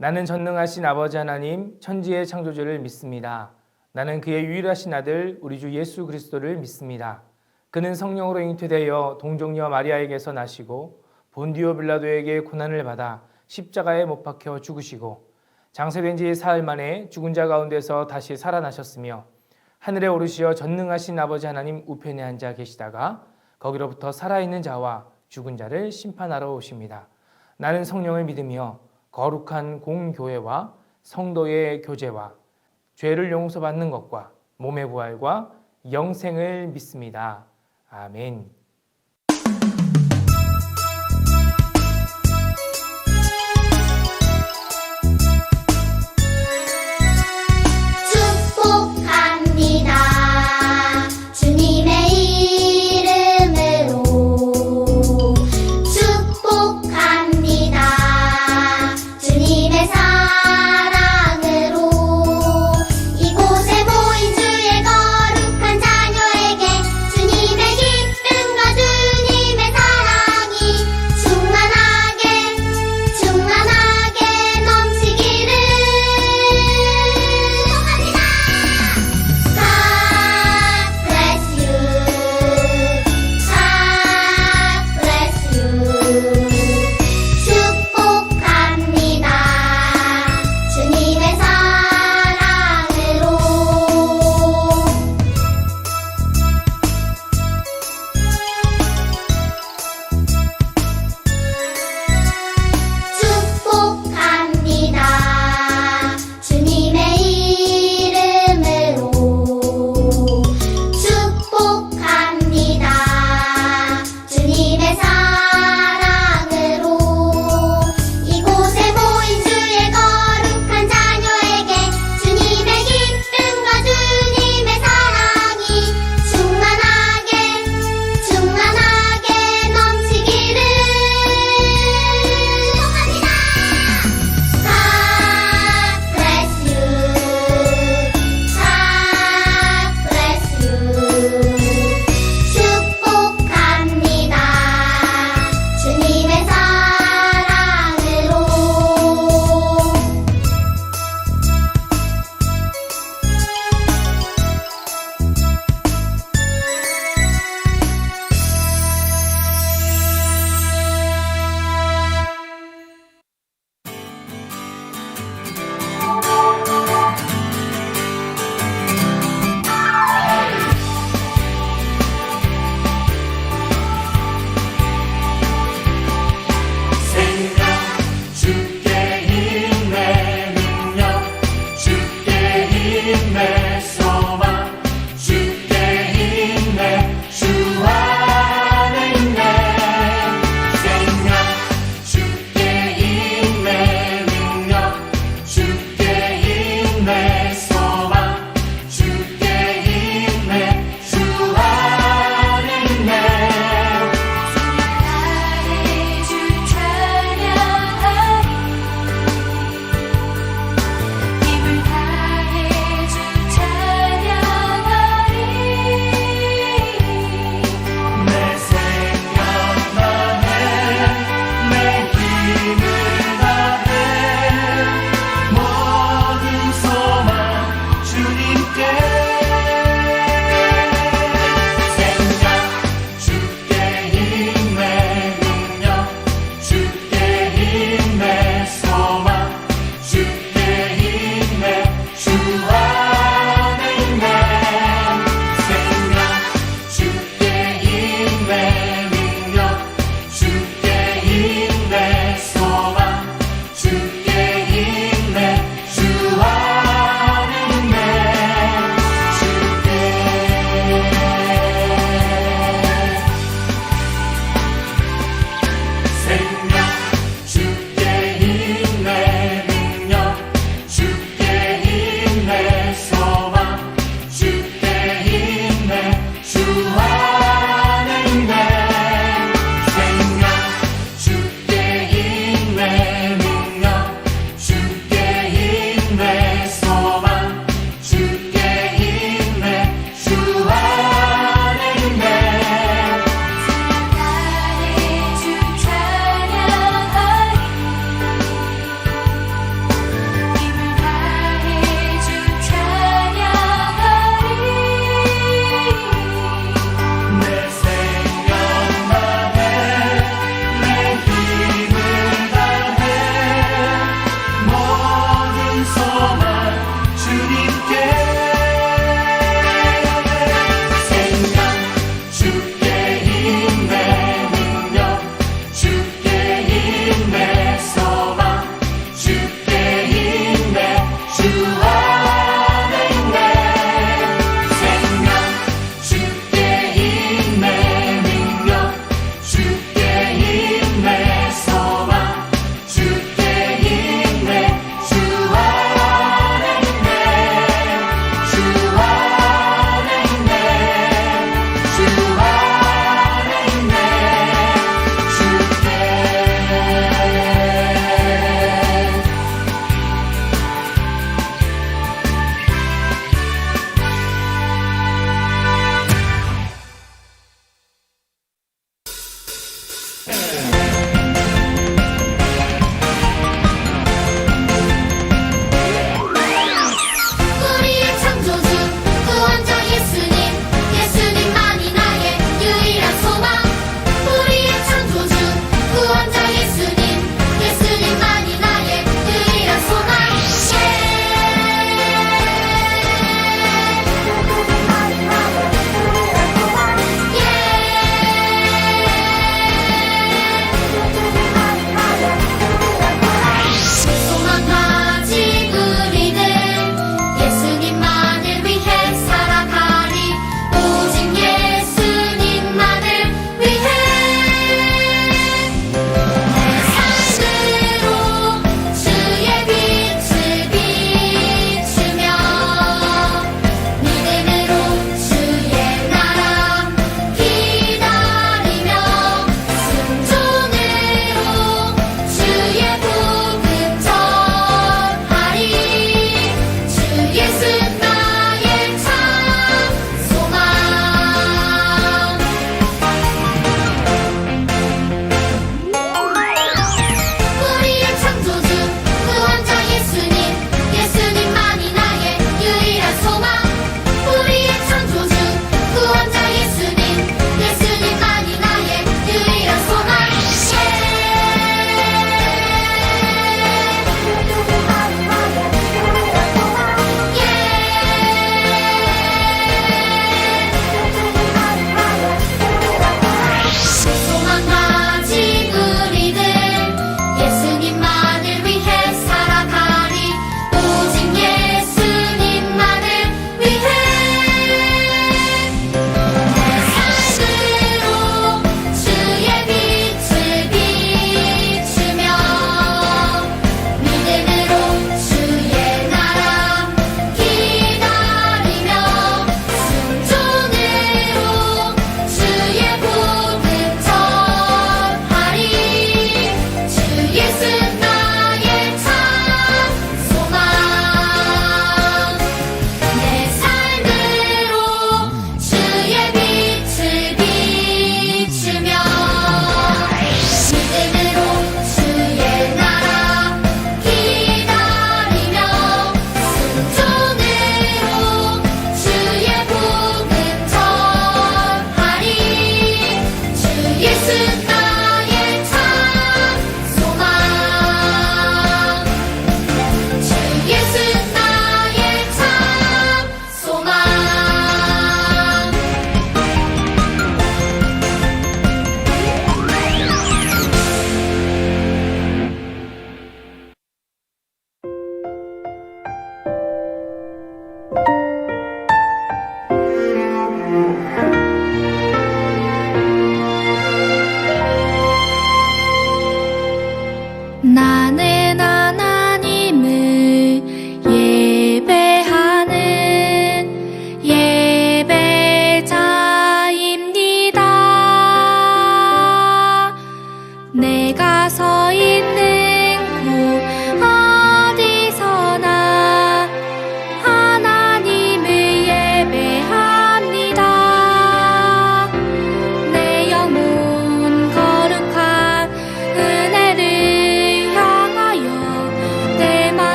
나는 전능하신 아버지 하나님, 천지의 창조주를 믿습니다. 나는 그의 유일하신 아들, 우리 주 예수 그리스도를 믿습니다. 그는 성령으로 잉태되어 동정녀 마리아에게서 나시고 본디오 빌라도에게 고난을 받아 십자가에 못 박혀 죽으시고 장세된 지 사흘 만에 죽은 자 가운데서 다시 살아나셨으며 하늘에 오르시어 전능하신 아버지 하나님 우편에 앉아 계시다가 거기로부터 살아있는 자와 죽은 자를 심판하러 오십니다. 나는 성령을 믿으며 거룩한 공교회와 성도의 교제와 죄를 용서받는 것과 몸의 부활과 영생을 믿습니다. 아멘. 축복합니다. 주님의 이름으로 축복합니다. 주님의 사랑으로 이곳에 모인 주의 거룩한 자녀에게 주님의 기쁨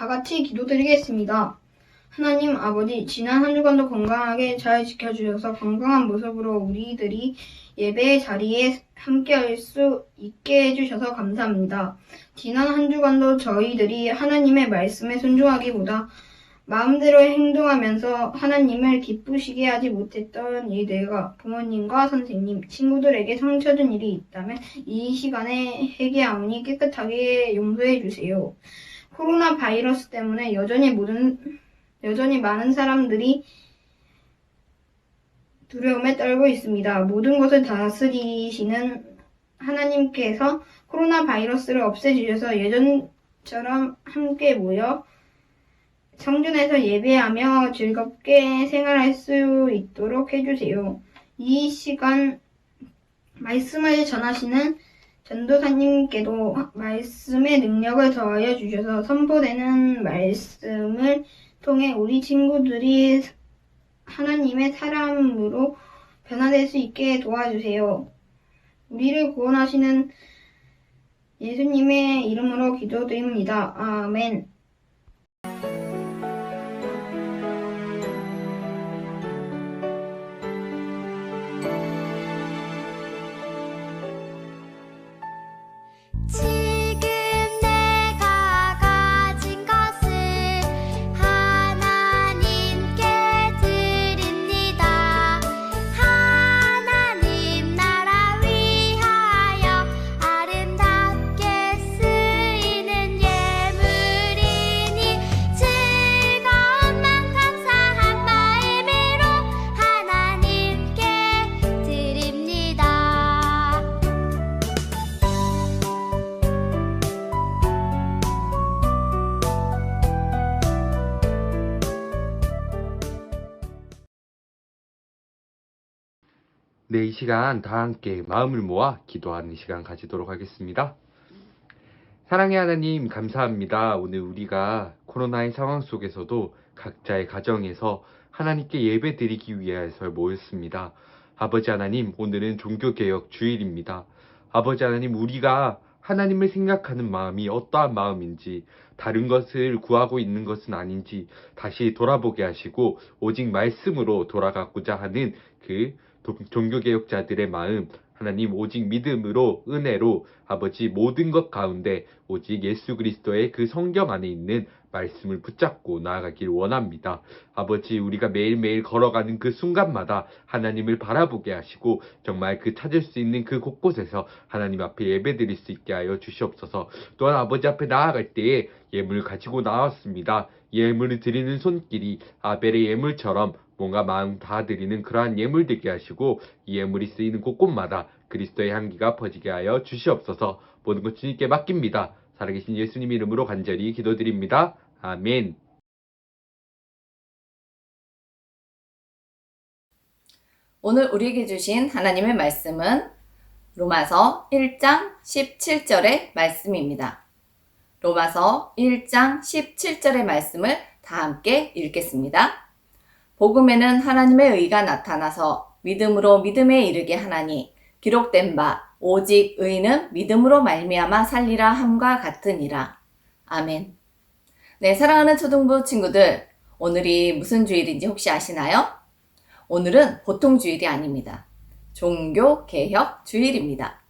다 같이 기도드리겠습니다. 하나님 아버지, 지난 한 주간도 건강하게 잘 지켜주셔서 건강한 모습으로 우리들이 예배의 자리에 함께할 수 있게 해주셔서 감사합니다. 지난 한 주간도 저희들이 하나님의 말씀에 순종하기보다 마음대로 행동하면서 하나님을 기쁘시게 하지 못했던 일들과 부모님과 선생님, 친구들에게 상처 준 일이 있다면 이 시간에 회개하오니 깨끗하게 용서해 주세요. 코로나 바이러스 때문에 여전히 많은 사람들이 두려움에 떨고 있습니다. 모든 것을 다스리시는 하나님께서 코로나 바이러스를 없애주셔서 예전처럼 함께 모여 성전에서 예배하며 즐겁게 생활할 수 있도록 해주세요. 이 시간 말씀을 전하시는 전도사님께도 말씀의 능력을 더하여 주셔서 선포되는 말씀을 통해 우리 친구들이 하나님의 사람으로 변화될 수 있게 도와주세요. 우리를 구원하시는 예수님의 이름으로 기도드립니다. 아멘. 지금 내가 가진 것을 하나님께 드립니다. 하나님 나라 위하여 아름답게 쓰이는 예물이니 즐거움만 감사한 마음으로 하나님께 드립니다. 네, 이 시간 다 함께 마음을 모아 기도하는 시간 가지도록 하겠습니다. 사랑의 하나님, 감사합니다. 오늘 우리가 코로나의 상황 속에서도 각자의 가정에서 하나님께 예배 드리기 위해서 모였습니다. 아버지 하나님, 오늘은 종교개혁 주일입니다. 아버지 하나님, 우리가 하나님을 생각하는 마음이 어떠한 마음인지, 다른 것을 구하고 있는 것은 아닌지 다시 돌아보게 하시고 오직 말씀으로 돌아가고자 하는 그 종교개혁자들의 마음, 하나님 오직 믿음으로, 은혜로 아버지 모든 것 가운데 오직 예수 그리스도의 그 성경 안에 있는 말씀을 붙잡고 나아가길 원합니다. 아버지, 우리가 매일매일 걸어가는 그 순간마다 하나님을 바라보게 하시고 정말 그 찾을 수 있는 그 곳곳에서 하나님 앞에 예배드릴 수 있게 하여 주시옵소서. 또한 아버지 앞에 나아갈 때에 예물 가지고 나왔습니다. 예물을 드리는 손길이 아벨의 예물처럼 뭔가 마음 다 드리는 그러한 예물 되게 하시고 이 예물이 쓰이는 곳곳마다 그리스도의 향기가 퍼지게 하여 주시옵소서. 모든 것 주님께 맡깁니다. 살아계신 예수님 이름으로 간절히 기도드립니다. 아멘. 오늘 우리에게 주신 하나님의 말씀은 로마서 1장 17절의 말씀입니다. 로마서 1장 17절의 말씀을 다 함께 읽겠습니다. 복음에는 하나님의 의가 나타나서 믿음으로 믿음에 이르게 하나니 기록된 바 오직 의는 믿음으로 말미암아 살리라 함과 같으니라. 아멘. 네, 사랑하는 초등부 친구들, 오늘이 무슨 주일인지 혹시 아시나요? 오늘은 보통 주일이 아닙니다. 종교개혁 주일입니다.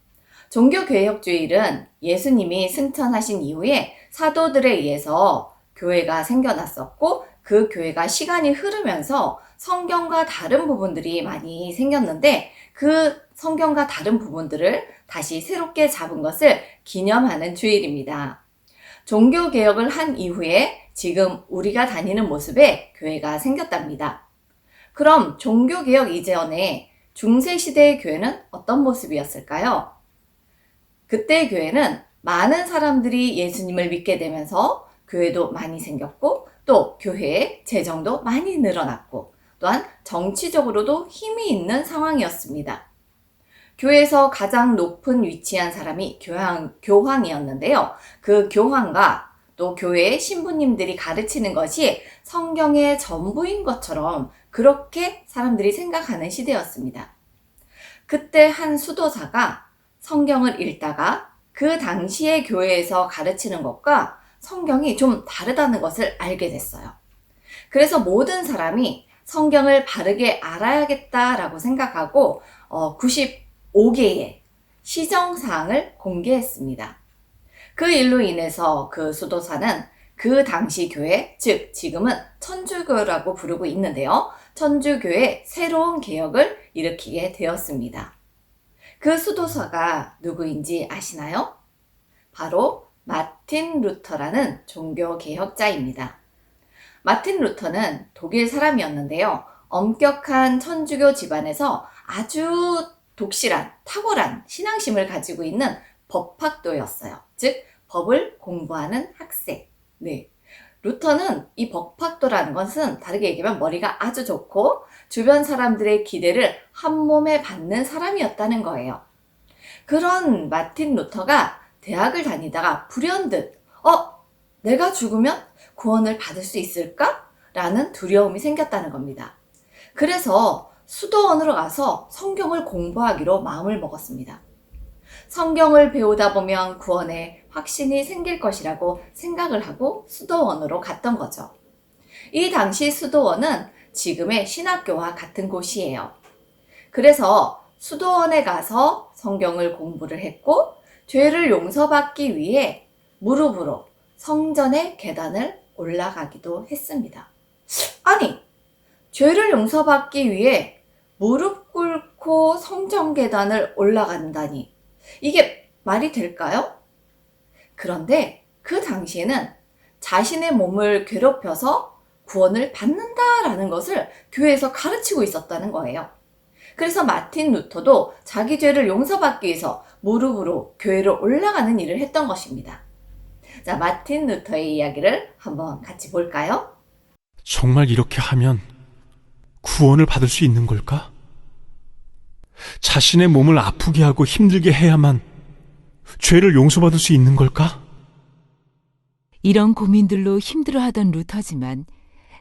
종교개혁 주일은 예수님이 승천하신 이후에 사도들에 의해서 교회가 생겨났었고 그 교회가 시간이 흐르면서 성경과 다른 부분들이 많이 생겼는데 그 성경과 다른 부분들을 다시 새롭게 잡은 것을 기념하는 주일입니다. 종교개혁을 한 이후에 지금 우리가 다니는 모습의 교회가 생겼답니다. 그럼 종교개혁 이전에 중세시대의 교회는 어떤 모습이었을까요? 그때 교회는 많은 사람들이 예수님을 믿게 되면서 교회도 많이 생겼고 또 교회의 재정도 많이 늘어났고 또한 정치적으로도 힘이 있는 상황이었습니다. 교회에서 가장 높은 위치한 사람이 교황이었는데요. 그 교황과 또 교회의 신부님들이 가르치는 것이 성경의 전부인 것처럼 그렇게 사람들이 생각하는 시대였습니다. 그때 한 수도사가 성경을 읽다가 그 당시의 교회에서 가르치는 것과 성경이 좀 다르다는 것을 알게 됐어요. 그래서 모든 사람이 성경을 바르게 알아야겠다라고 생각하고 95개의 시정사항을 공개했습니다. 그 일로 인해서 그 수도사는 그 당시 교회, 즉 지금은 천주교라고 부르고 있는데요. 천주교의 새로운 개혁을 일으키게 되었습니다. 그 수도사가 누구인지 아시나요? 바로 마틴 루터라는 종교개혁자입니다. 마틴 루터는 독일 사람이었는데요. 엄격한 천주교 집안에서 아주 독실한, 탁월한 신앙심을 가지고 있는 법학도였어요. 즉, 법을 공부하는 학생. 네. 루터는 이 법학도라는 것은 다르게 얘기하면 머리가 아주 좋고 주변 사람들의 기대를 한 몸에 받는 사람이었다는 거예요. 그런 마틴 루터가 대학을 다니다가 불현듯 내가 죽으면 구원을 받을 수 있을까? 라는 두려움이 생겼다는 겁니다. 그래서 수도원으로 가서 성경을 공부하기로 마음을 먹었습니다. 성경을 배우다 보면 구원에 확신이 생길 것이라고 생각을 하고 수도원으로 갔던 거죠. 이 당시 수도원은 지금의 신학교와 같은 곳이에요. 그래서 수도원에 가서 성경을 공부를 했고 죄를 용서받기 위해 무릎으로 성전의 계단을 올라가기도 했습니다. 아니, 죄를 용서받기 위해 무릎 꿇고 성전 계단을 올라간다니 이게 말이 될까요? 그런데 그 당시에는 자신의 몸을 괴롭혀서 구원을 받는다라는 것을 교회에서 가르치고 있었다는 거예요. 그래서 마틴 루터도 자기 죄를 용서받기 위해서 무릎으로 교회를 올라가는 일을 했던 것입니다. 자, 마틴 루터의 이야기를 한번 같이 볼까요? 정말 이렇게 하면 구원을 받을 수 있는 걸까? 자신의 몸을 아프게 하고 힘들게 해야만 죄를 용서받을 수 있는 걸까? 이런 고민들로 힘들어하던 루터지만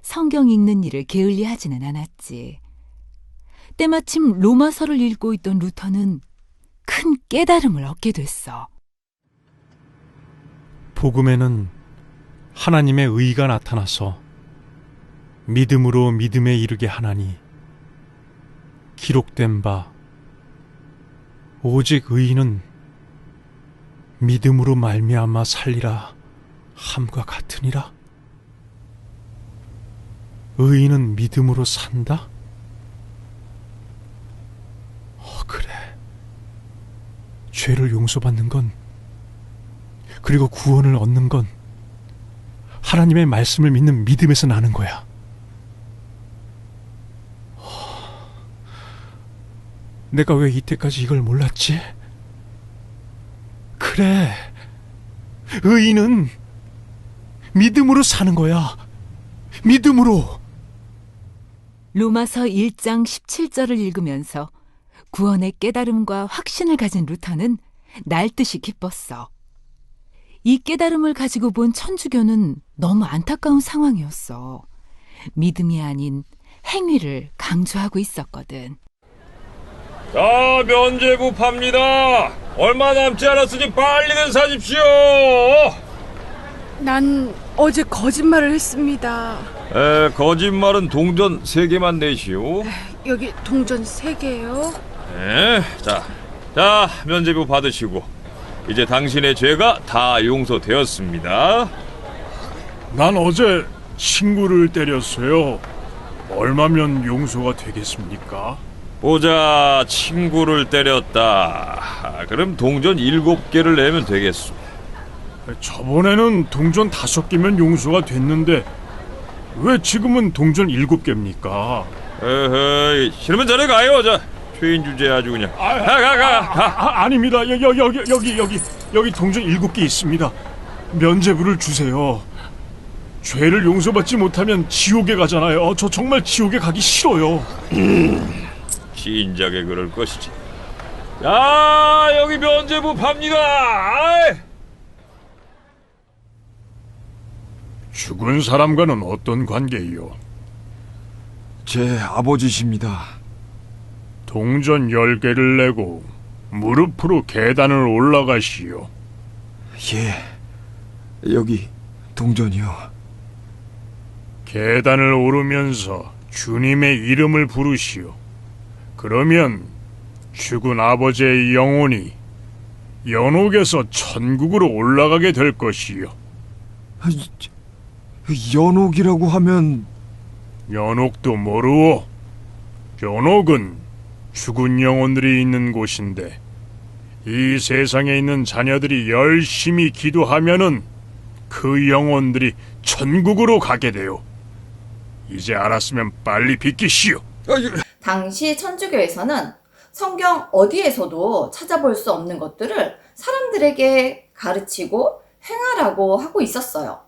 성경 읽는 일을 게을리하지는 않았지. 때마침 로마서를 읽고 있던 루터는 큰 깨달음을 얻게 됐어. 복음에는 하나님의 의가 나타나서 믿음으로 믿음에 이르게 하나니 기록된 바 오직 의인은 믿음으로 말미암아 살리라 함과 같으니라. 의인은 믿음으로 산다? 그래. 죄를 용서받는 건, 그리고 구원을 얻는 건 하나님의 말씀을 믿는 믿음에서 나는 거야. 내가 왜 이때까지 이걸 몰랐지? 그래, 의인은 믿음으로 사는 거야. 믿음으로. 로마서 1장 17절을 읽으면서 구원의 깨달음과 확신을 가진 루터는 날듯이 기뻤어. 이 깨달음을 가지고 본 천주교는 너무 안타까운 상황이었어. 믿음이 아닌 행위를 강조하고 있었거든. 자, 면죄부 팝니다. 얼마 남지 않았으니 빨리들 사십시오. 난 어제 거짓말을 했습니다. 거짓말은 동전 3개만 내시오. 여기 동전 3개요. 네, 자, 면죄부 받으시고 이제 당신의 죄가 다 용서되었습니다. 난 어제 친구를 때렸어요. 얼마면 용서가 되겠습니까? 보자, 친구를 때렸다. 그럼 동전 7개를 내면 되겠소. 저번에는 동전 5개면 용서가 됐는데 왜 지금은 동전 7개입니까? 에헤이, 싫으면 저리 가요. 자, 죄인 주제 아주 그냥. 가. 아닙니다. 여기 동전 7개 있습니다. 면죄부를 주세요. 죄를 용서받지 못하면 지옥에 가잖아요. 저 정말 지옥에 가기 싫어요. 진작에 그럴 것이지. 자, 여기 면죄부 팝니다. 죽은 사람과는 어떤 관계이요? 제 아버지십니다. 동전 10개를 내고 무릎으로 계단을 올라가시오. 예, 여기 동전이요. 계단을 오르면서 주님의 이름을 부르시오. 그러면 죽은 아버지의 영혼이 연옥에서 천국으로 올라가게 될 것이요. 연옥이라고 하면 연옥도 모르오. 연옥은 죽은 영혼들이 있는 곳인데 이 세상에 있는 자녀들이 열심히 기도하면은 그 영혼들이 천국으로 가게 돼요. 이제 알았으면 빨리 비키시오. 당시 천주교에서는 성경 어디에서도 찾아볼 수 없는 것들을 사람들에게 가르치고 행하라고 하고 있었어요.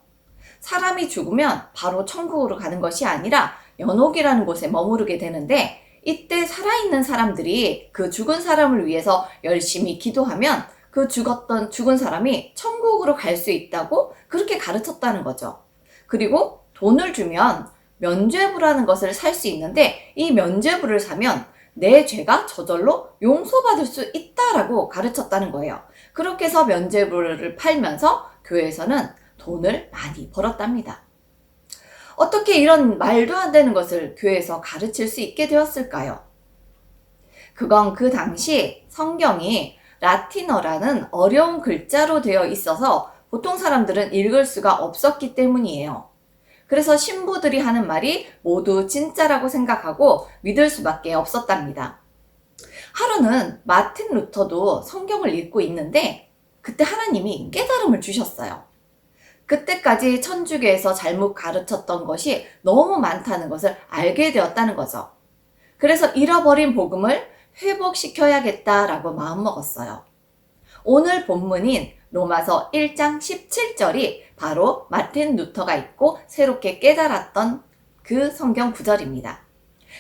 사람이 죽으면 바로 천국으로 가는 것이 아니라 연옥이라는 곳에 머무르게 되는데, 이때 살아있는 사람들이 그 죽은 사람을 위해서 열심히 기도하면 그 죽은 사람이 천국으로 갈 수 있다고 그렇게 가르쳤다는 거죠. 그리고 돈을 주면 면죄부라는 것을 살 수 있는데, 이 면죄부를 사면 내 죄가 저절로 용서받을 수 있다라고 가르쳤다는 거예요. 그렇게 해서 면죄부를 팔면서 교회에서는 돈을 많이 벌었답니다. 어떻게 이런 말도 안 되는 것을 교회에서 가르칠 수 있게 되었을까요? 그건 그 당시 성경이 라틴어라는 어려운 글자로 되어 있어서 보통 사람들은 읽을 수가 없었기 때문이에요. 그래서 신부들이 하는 말이 모두 진짜라고 생각하고 믿을 수밖에 없었답니다. 하루는 마틴 루터도 성경을 읽고 있는데 그때 하나님이 깨달음을 주셨어요. 그때까지 천주교에서 잘못 가르쳤던 것이 너무 많다는 것을 알게 되었다는 거죠. 그래서 잃어버린 복음을 회복시켜야겠다라고 마음먹었어요. 오늘 본문인 로마서 1장 17절이 바로 마틴 루터가 읽고 새롭게 깨달았던 그 성경 구절입니다.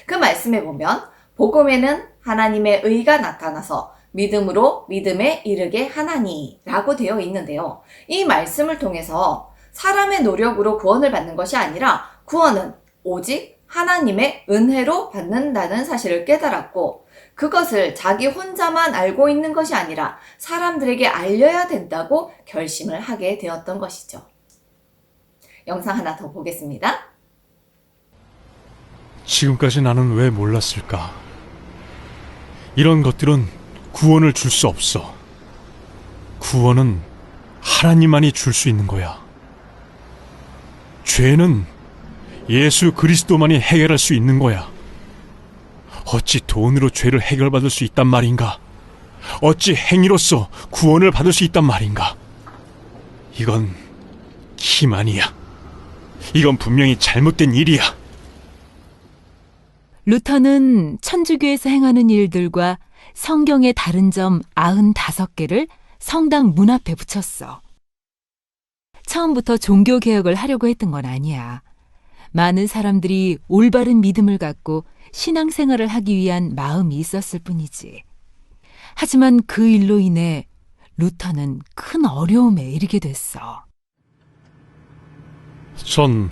그 말씀에 보면 복음에는 하나님의 의가 나타나서 믿음으로 믿음에 이르게 하나니 라고 되어 있는데요. 이 말씀을 통해서 사람의 노력으로 구원을 받는 것이 아니라 구원은 오직 하나님의 은혜로 받는다는 사실을 깨달았고, 그것을 자기 혼자만 알고 있는 것이 아니라 사람들에게 알려야 된다고 결심을 하게 되었던 것이죠. 영상 하나 더 보겠습니다. 지금까지 나는 왜 몰랐을까? 이런 것들은 구원을 줄 수 없어. 구원은 하나님만이 줄 수 있는 거야. 죄는 예수 그리스도만이 해결할 수 있는 거야. 어찌 돈으로 죄를 해결받을 수 있단 말인가? 어찌 행위로서 구원을 받을 수 있단 말인가? 이건 기만이야. 이건 분명히 잘못된 일이야. 루터는 천주교에서 행하는 일들과 성경의 다른 점 95개를 성당 문 앞에 붙였어. 처음부터 종교개혁을 하려고 했던 건 아니야. 많은 사람들이 올바른 믿음을 갖고 신앙생활을 하기 위한 마음이 있었을 뿐이지. 하지만 그 일로 인해 루터는 큰 어려움에 이르게 됐어. 전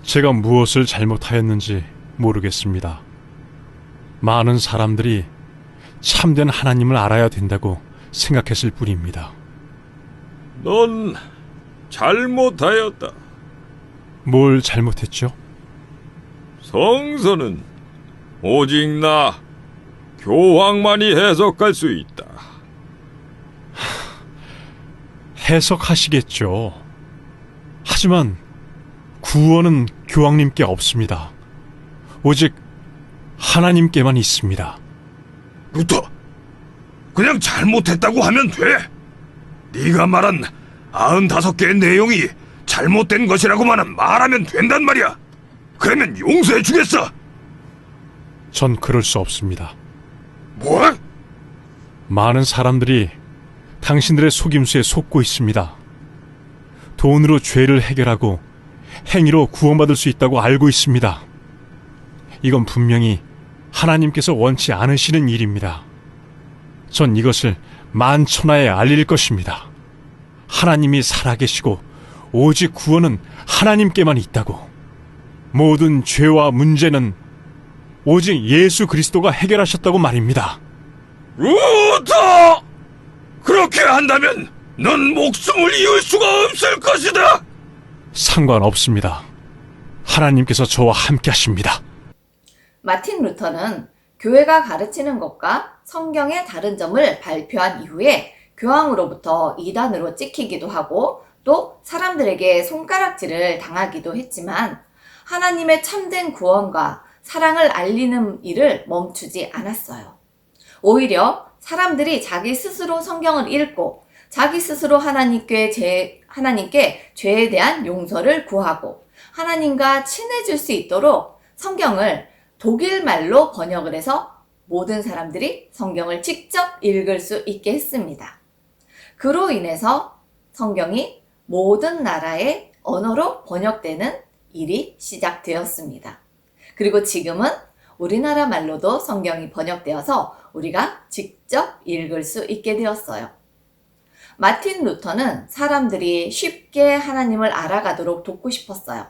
제가 무엇을 잘못하였는지 모르겠습니다. 많은 사람들이 참된 하나님을 알아야 된다고 생각했을 뿐입니다. 넌 잘못하였다. 뭘 잘못했죠? 성서는 오직 나 교황만이 해석할 수 있다. 해석하시겠죠. 하지만 구원은 교황님께 없습니다. 오직 하나님께만 있습니다. 루터, 그냥 잘못했다고 하면 돼. 네가 말한 95개의 내용이 잘못된 것이라고만 말하면 된단 말이야. 그러면 용서해 주겠어. 전 그럴 수 없습니다. 뭐? 많은 사람들이 당신들의 속임수에 속고 있습니다. 돈으로 죄를 해결하고 행위로 구원받을 수 있다고 알고 있습니다. 이건 분명히 하나님께서 원치 않으시는 일입니다. 전 이것을 만천하에 알릴 것입니다. 하나님이 살아계시고 오직 구원은 하나님께만 있다고. 모든 죄와 문제는 오직 예수 그리스도가 해결하셨다고 말입니다. 루터! 그렇게 한다면 넌 목숨을 이을 수가 없을 것이다. 상관없습니다. 하나님께서 저와 함께 하십니다. 마틴 루터는 교회가 가르치는 것과 성경의 다른 점을 발표한 이후에 교황으로부터 이단으로 찍히기도 하고 또 사람들에게 손가락질을 당하기도 했지만 하나님의 참된 구원과 사랑을 알리는 일을 멈추지 않았어요. 오히려 사람들이 자기 스스로 성경을 읽고 자기 스스로 하나님께 죄에 대한 용서를 구하고 하나님과 친해질 수 있도록 성경을 독일 말로 번역을 해서 모든 사람들이 성경을 직접 읽을 수 있게 했습니다. 그로 인해서 성경이 모든 나라의 언어로 번역되는 일이 시작되었습니다. 그리고 지금은 우리나라 말로도 성경이 번역되어서 우리가 직접 읽을 수 있게 되었어요. 마틴 루터는 사람들이 쉽게 하나님을 알아가도록 돕고 싶었어요.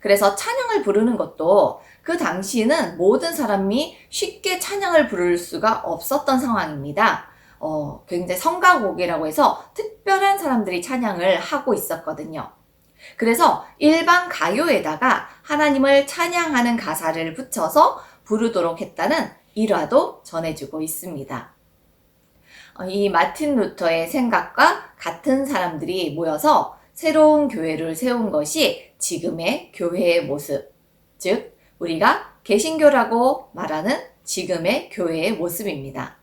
그래서 찬양을 부르는 것도 그 당시에는 모든 사람이 쉽게 찬양을 부를 수가 없었던 상황입니다. 굉장히 성가곡이라고 해서 특별한 사람들이 찬양을 하고 있었거든요. 그래서 일반 가요에다가 하나님을 찬양하는 가사를 붙여서 부르도록 했다는 일화도 전해주고 있습니다. 이 마틴 루터의 생각과 같은 사람들이 모여서 새로운 교회를 세운 것이 지금의 교회의 모습, 즉 우리가 개신교라고 말하는 지금의 교회의 모습입니다.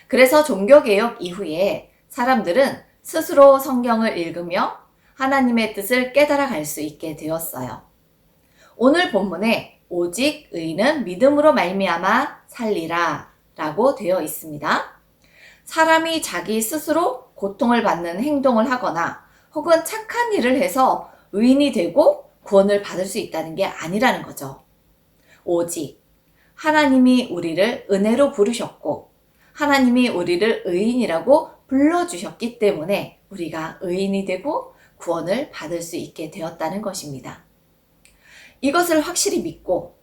그래서 종교개혁 이후에 사람들은 스스로 성경을 읽으며 하나님의 뜻을 깨달아 갈 수 있게 되었어요. 오늘 본문에 오직 의인은 믿음으로 말미암아 살리라 라고 되어 있습니다. 사람이 자기 스스로 고통을 받는 행동을 하거나 혹은 착한 일을 해서 의인이 되고 구원을 받을 수 있다는 게 아니라는 거죠. 오직 하나님이 우리를 은혜로 부르셨고 하나님이 우리를 의인이라고 불러주셨기 때문에 우리가 의인이 되고 구원을 받을 수 있게 되었다는 것입니다. 이것을 확실히 믿고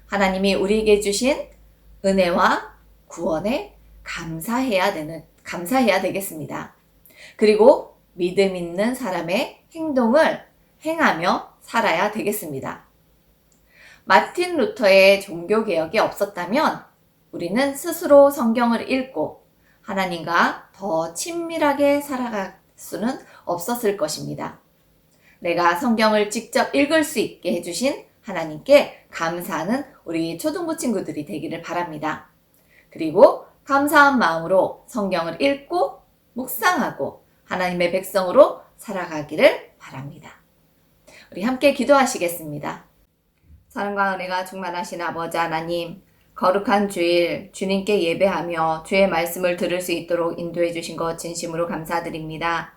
하나님이 우리에게 주신 은혜와 구원에 감사해야 되겠습니다. 그리고 믿음 있는 사람의 행동을 행하며 살아야 되겠습니다. 마틴 루터의 종교개혁이 없었다면 우리는 스스로 성경을 읽고 하나님과 더 친밀하게 살아갈 수는 없었을 것입니다. 내가 성경을 직접 읽을 수 있게 해주신 하나님께 감사하는 우리 초등부 친구들이 되기를 바랍니다. 그리고 감사한 마음으로 성경을 읽고 묵상하고 하나님의 백성으로 살아가기를 바랍니다. 우리 함께 기도하시겠습니다. 사랑과 은혜가 충만하신 아버지 하나님, 거룩한 주일 주님께 예배하며 주의 말씀을 들을 수 있도록 인도해 주신 것 진심으로 감사드립니다.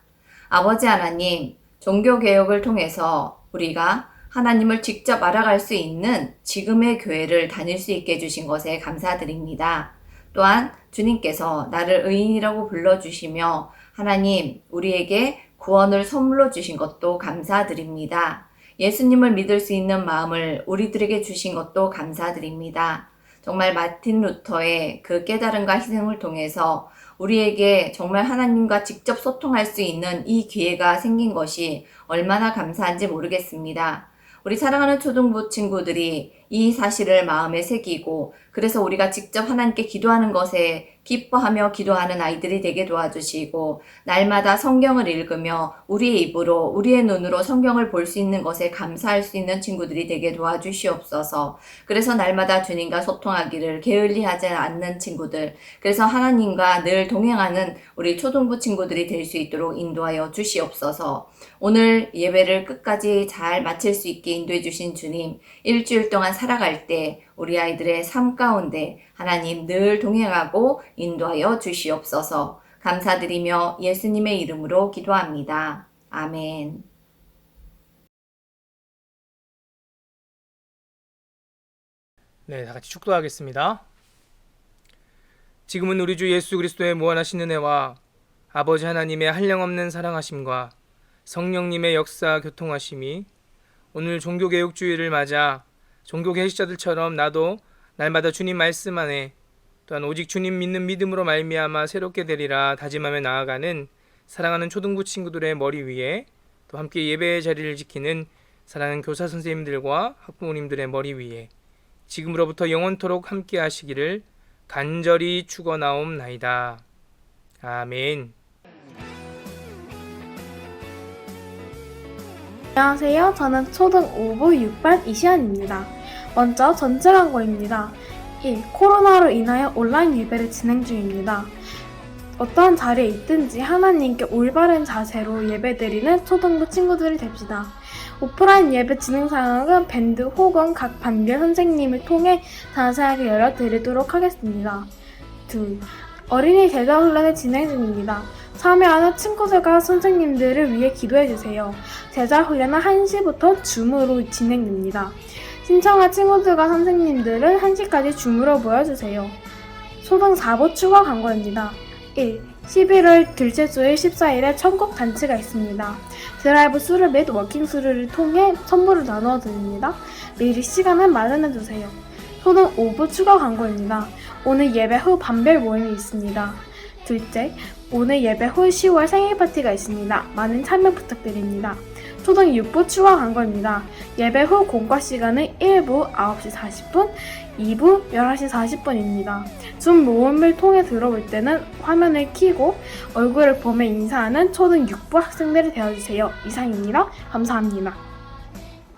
아버지 하나님, 종교개혁을 통해서 우리가 하나님을 직접 알아갈 수 있는 지금의 교회를 다닐 수 있게 해주신 것에 감사드립니다. 또한 주님께서 나를 의인이라고 불러주시며 하나님 우리에게 구원을 선물로 주신 것도 감사드립니다. 예수님을 믿을 수 있는 마음을 우리들에게 주신 것도 감사드립니다. 정말 마틴 루터의 그 깨달음과 희생을 통해서 우리에게 정말 하나님과 직접 소통할 수 있는 이 기회가 생긴 것이 얼마나 감사한지 모르겠습니다. 우리 사랑하는 초등부 친구들이 이 사실을 마음에 새기고 그래서 우리가 직접 하나님께 기도하는 것에 기뻐하며 기도하는 아이들이 되게 도와주시고 날마다 성경을 읽으며 우리의 입으로 우리의 눈으로 성경을 볼 수 있는 것에 감사할 수 있는 친구들이 되게 도와주시옵소서. 그래서 날마다 주님과 소통하기를 게을리하지 않는 친구들, 그래서 하나님과 늘 동행하는 우리 초등부 친구들이 될 수 있도록 인도하여 주시옵소서. 오늘 예배를 끝까지 잘 마칠 수 있게 인도해 주신 주님, 일주일 동안 살아갈 때 우리 아이들의 삶 가운데 하나님 늘 동행하고 인도하여 주시옵소서. 감사드리며 예수님의 이름으로 기도합니다. 아멘. 네, 다 같이 축도하겠습니다. 지금은 우리 주 예수 그리스도의 무한하신 은혜와 아버지 하나님의 한량없는 사랑하심과 성령님의 역사 교통하심이 오늘 종교개혁주의를 맞아 종교개혁자들처럼 나도 날마다 주님 말씀 안에 또한 오직 주님 믿는 믿음으로 말미암아 새롭게 되리라 다짐하며 나아가는 사랑하는 초등부 친구들의 머리 위에 또 함께 예배의 자리를 지키는 사랑하는 교사 선생님들과 학부모님들의 머리 위에 지금으로부터 영원토록 함께 하시기를 간절히 축원하옵나이다. 아멘. 안녕하세요. 저는 초등 5부 6반 이시안입니다. 먼저 전체 광고입니다. 1. 코로나로 인하여 온라인 예배를 진행 중입니다. 어떠한 자리에 있든지 하나님께 올바른 자세로 예배드리는 초등부 친구들이 됩시다. 오프라인 예배 진행 상황은 밴드 혹은 각 반별 선생님을 통해 자세하게 열어드리도록 하겠습니다. 2. 어린이 제자 훈련이 진행 중입니다. 참여하는 친구들과 선생님들을 위해 기도해주세요. 제자 훈련은 1시부터 줌으로 진행됩니다. 신청한 친구들과 선생님들은 1시까지 줌으로 모여주세요. 초등 4부 추가 광고입니다. 1. 11월 둘째 주일 14일에 천국 잔치가 있습니다. 드라이브 스루 및 워킹 스루를 통해 선물을 나누어 드립니다. 미리 시간을 마련해주세요. 초등 5부 추가 광고입니다. 오늘 예배 후 반별 모임이 있습니다. 둘째, 오늘 예배 후 10월 생일 파티가 있습니다. 많은 참여 부탁드립니다. 초등 6부 추가 광고입니다. 예배 후 공과 시간은 1부 9시 40분, 2부 11시 40분입니다. 줌 모임을 통해 들어올 때는 화면을 켜고 얼굴을 보며 인사하는 초등 6부 학생들이 되어주세요. 이상입니다. 감사합니다.